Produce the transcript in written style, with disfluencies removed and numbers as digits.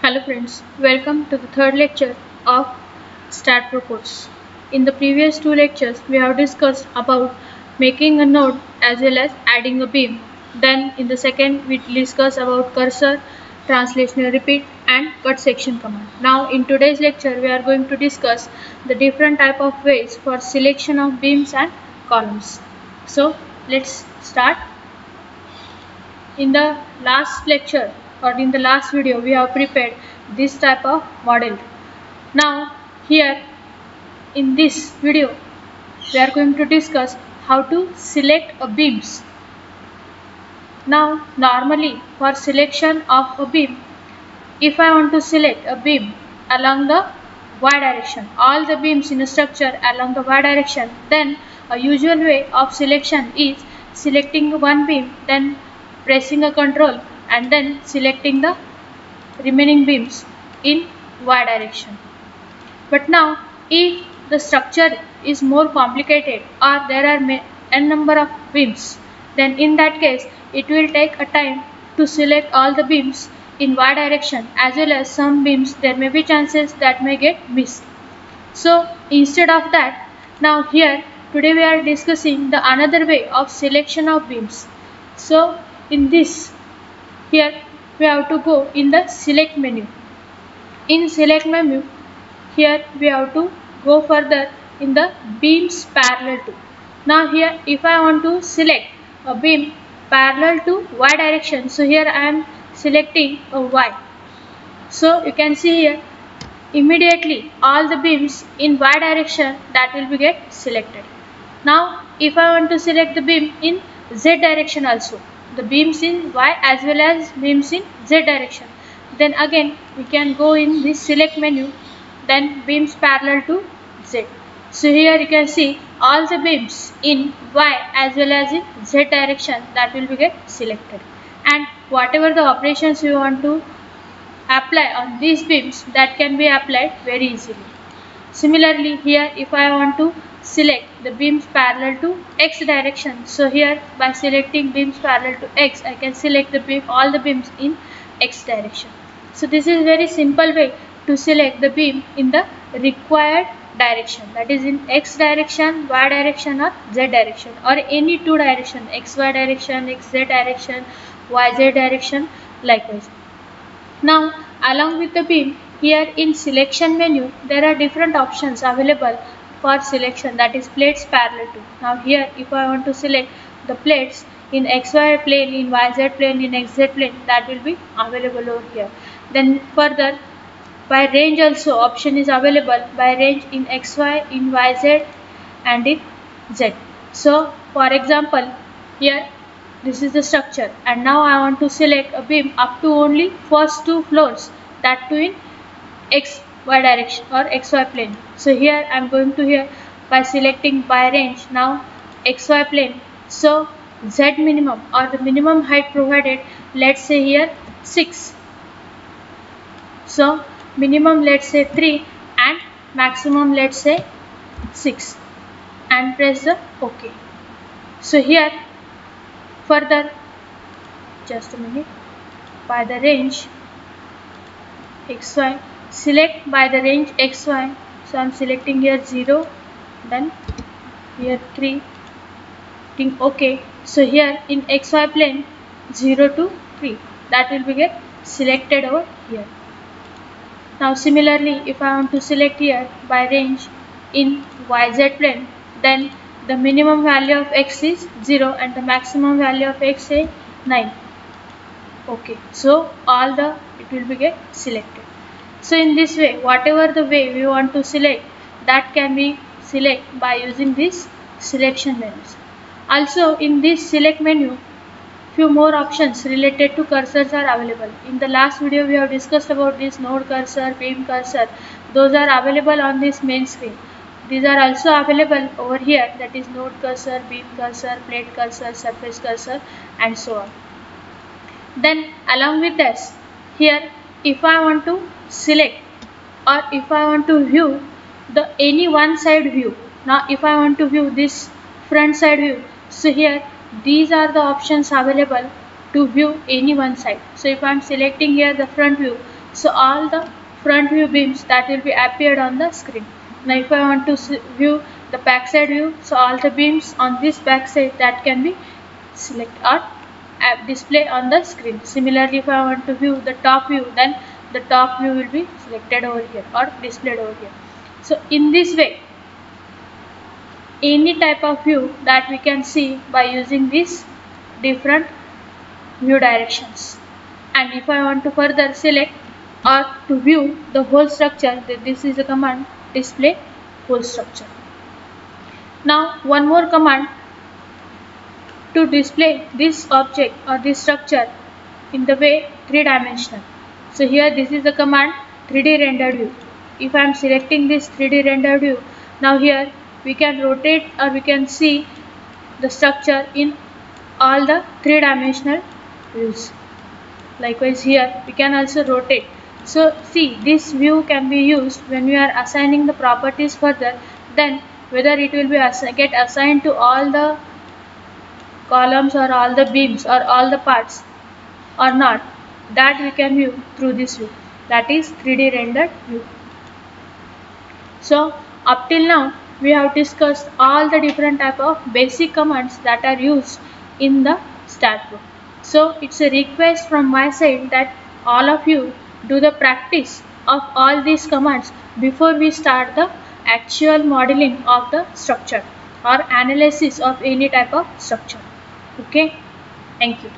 Hello friends, welcome to the third lecture of StatPro course. In the previous two lectures, we have discussed about making a node as well as adding a beam. Then in the second, we discussed about cursor, translational repeat and cut section command. Now in today's lecture, we are going to discuss the different type of ways for selection of beams and columns. So let's start. In the last lecture or in the last video we have prepared this type of model. Now here in this video we are going to discuss how to select a beams. Now normally for selection of a beam, if I want to select a beam along the y direction, all the beams in a structure along the y direction, then a usual way of selection is selecting one beam, then pressing a control and then selecting the remaining beams in y direction. But now if the structure is more complicated or there are n number of beams, then in that case it will take a time to select all the beams in y direction, as well as some beams there may be chances that may get missed. So instead of that, now here today we are discussing the another way of selection of beams. So in this, here we have to go in the select menu. In select menu, here we have to go further in the beams parallel to. Now here if I want to select a beam parallel to y direction, so here I am selecting a y. So you can see here immediately all the beams in y direction that will be get selected. Now if I want to select the beam in z direction also, the beams in y as well as beams in z direction, then again we can go in this select menu, then beams parallel to z. So here you can see all the beams in y as well as in z direction that will be get selected, and whatever the operations you want to apply on these beams, that can be applied very easily. Similarly here if I want to select the beams parallel to x direction, so here by selecting beams parallel to x, I can select the beam, all the beams in x direction. So this is very simple way to select the beam in the required direction, that is in x direction, y direction or z direction, or any two direction, xy direction, xz direction, yz direction likewise. Now along with the beam, here in selection menu there are different options available for selection, that is plates parallel to. Now here if I want to select the plates in xy plane, in yz plane, in xz plane, that will be available over here. Then further by range also option is available, by range in xy, in yz and in z. So for example here this is the structure, and now I want to select a beam up to only first two floors, that too in xy direction or xy plane. So here I am going to here by selecting by range, now xy plane. So z minimum or the minimum height provided, let's say here 6. So minimum let's say 3 and maximum let's say 6, and press the OK. So here further, just a minute, by the range xy, select by the range xy. So I am selecting here 0, then here 3, hitting OK. So here in xy plane 0 to 3, that will be get selected over here. Now similarly if I want to select here by range in yz plane, then the minimum value of x is 0 and the maximum value of x is 9. Okay, so all the it will be get selected. So in this way, whatever the way we want to select, that can be select by using this selection menus. Also in this select menu, few more options related to cursors are available. In the last video we have discussed about this node cursor, beam cursor. Those are available on this main screen. These are also available over here, that is node cursor, beam cursor, plate cursor, surface cursor and so on. Then along with this, here if I want to select or if I want to view the any one side view, now if I want to view this front side view, so here these are the options available to view any one side. So if I am selecting here the front view, So all the front view beams that will be appeared on the screen. Now if I want to view the backside view, so all the beams on this backside that can be select or display on the screen. Similarly, if I want to view the top view, then the top view will be selected over here or displayed over here. So in this way, any type of view that we can see by using these different view directions. And if I want to further select or to view the whole structure, then this is the command display whole structure. Now one more command to display this object or this structure in the way 3-dimensional. So here this is the command 3D rendered view. If I am selecting this 3D rendered view, now here we can rotate or we can see the structure in all the 3-dimensional views. Likewise here we can also rotate. So see, this view can be used when we are assigning the properties further, then whether it will be get assigned to all the columns or all the beams or all the parts or not, that we can view through this view, that is 3D rendered view. So up till now we have discussed all the different type of basic commands that are used in the StatPro. So it's a request from my side that all of you do the practice of all these commands before we start the actual modeling of the structure or analysis of any type of structure. Okay, thank you.